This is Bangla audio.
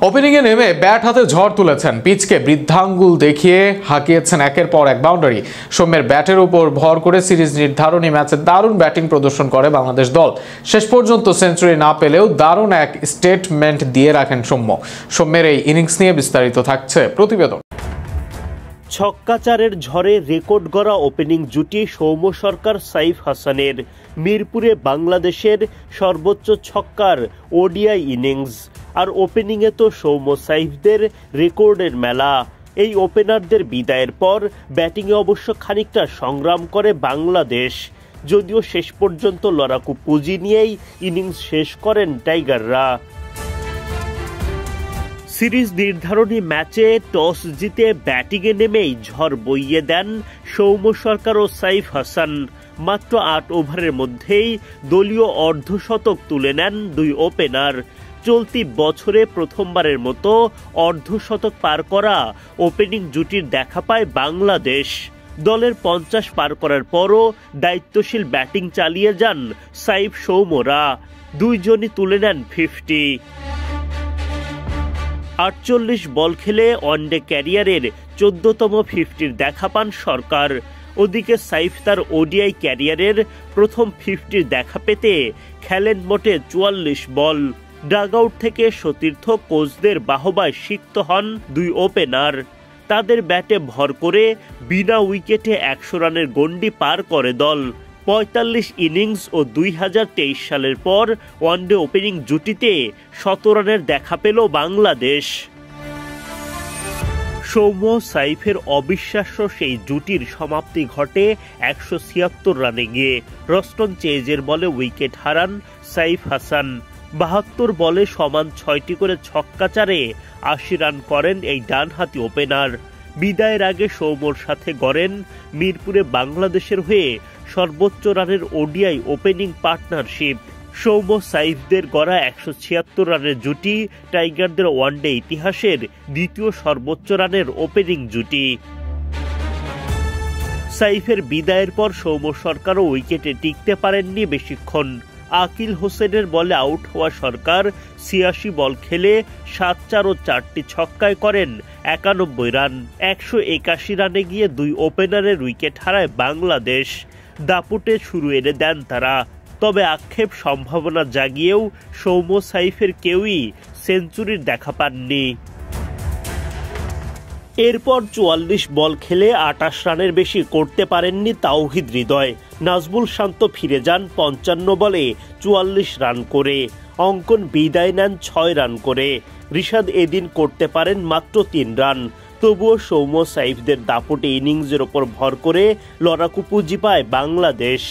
ওপেনিংয়ে নেমে ব্যাট হাতে ঝড় তুলেছেন, পিচকে বৃদ্ধাঙ্গুল দেখিয়ে হাঁকিয়েছেন একের পর এক বাউন্ডারি। সৌম্যের ব্যাটের উপর ভর করে সিরিজ নির্ধারণী ম্যাচে দারুণ ব্যাটিং প্রদর্শন করে বাংলাদেশ দল। শেষ পর্যন্ত সেঞ্চুরি না পেলেও দারুণ এক স্টেটমেন্ট দিয়ে রাখেন সৌম্য। সৌম্যের এই ইনিংস নিয়ে বিস্তারিত থাকছে প্রতিবেদন। ছক্কাচারের ঝড়ে রেকর্ড গড়া ওপেনিং জুটি সৌম্য সরকার সাইফ হাসানের। মিরপুরে বাংলাদেশের সর্বোচ্চ ছক্কার ওডিআই ইনিংস, আর ওপেনিংয়ে তো সৌম্য সাইফদের রেকর্ডের মেলা। এই ওপেনারদের বিদায়ের পর ব্যাটিংয়ে অবশ্য খানিকটা সংগ্রাম করে বাংলাদেশ, যদিও শেষ পর্যন্ত লড়াকু পুঁজি নিয়েই ইনিংস শেষ করেন টাইগাররা। সিরিজ নির্ধারণী ম্যাচে টস জিতে ব্যাটিংয়ে নেমেই ঝড় বইয়ে দেন সৌম্য সরকার ও সাইফ হাসান। মাত্র ৮ ওভারের মধ্যেই দলীয় অর্ধশতক তুলে নেন দুই ওপেনার। চলতি বছরে প্রথমবারের মতো অর্ধশতক পার করা ওপেনিং জুটির দেখা পায় বাংলাদেশ। দলের ৫০ পার করার পরও দায়িত্বশীল ব্যাটিং চালিয়ে যান সাইফ সৌম্যরা। দুইজনই তুলে নেন 50। ৪৮ বল খেলে ওয়ানডে ক্যারিয়ারের ১৪তম 50-র দেখা পান সরকার। ওদিকে সাইফ তার ওডিআই ক্যারিয়ারের প্রথম 50-র দেখা পেতে খেলেন মোটে ৪৪ বল। ডাগআউট থেকে সতীর্থ কোচদের বাহবায় সিক্ত হন দুই ওপেনার। তাদের ব্যাটে ভর করে বিনা উইকেটে ১০০ রানের গণ্ডি পার করে দল। ৪৫ ইনিংস ও ২০২৩ সালের পর ওয়ানডে ওপেনিং জুটিতে ১৭ রানের দেখা পেল বাংলাদেশ। সৌম্য সাইফের অবিশ্বাস্য সেই জুটির সমাপ্তি ঘটে ১৭৬ রানে গিয়ে। রস্টন চেজের বলে উইকেট হারান সাইফ হাসান। ৭২ বলে সমান ৬টি করে ছক্কাচারে ৮০ রান করেন এই ডানহাতি ওপেনার। বিদায়ের আগে সৌম্যর সাথে গড়েন মিরপুরে বাংলাদেশের হয়ে সর্বোচ্চ রানের ওডিআই ওপেনিং পার্টনারশিপ। সৌম্য সাইফদের গড়া ১৭৬ রানের জুটি টাইগারদের ওয়ানডে ইতিহাসের দ্বিতীয় সর্বোচ্চ রানের ওপেনিং জুটি। সাইফের বিদায়ের পর সৌম্য সরকারও উইকেটে টিকতে পারেননি বেশিক্ষণ। আকিল হোসেনের বলে আউট হওয়া সরকার ৮৬ বল খেলে ৭-৪ ও ৪টি ছক্কায় করেন ৯১ রান। ১৮১ রানে গিয়ে দুই ওপেনারের উইকেট হারায় বাংলাদেশ। দাপুটে শুরু এনে দেন তারা, তবে আক্ষেপ সম্ভাবনা জাগিয়েও সৌম্য সাইফের কেউই সেঞ্চুরির দেখা পাননি। এরপর ৪৪ বল খেলে ২৮ রানের বেশি করতে পারেননি তাওহিদ হৃদয়। নাজমুল শান্ত ফিরে যান ৫৫ বলে ৪৪ রান করে। অঙ্কন বিদায় নেন ৬ রান করে। রিশাদ এদিন করতে পারেন মাত্র ৩ রান। তবুও সৌম্য সাইফদের দাপটে ইনিংসের ওপর ভর করে লড়াকু পুঁজি পায় বাংলাদেশ।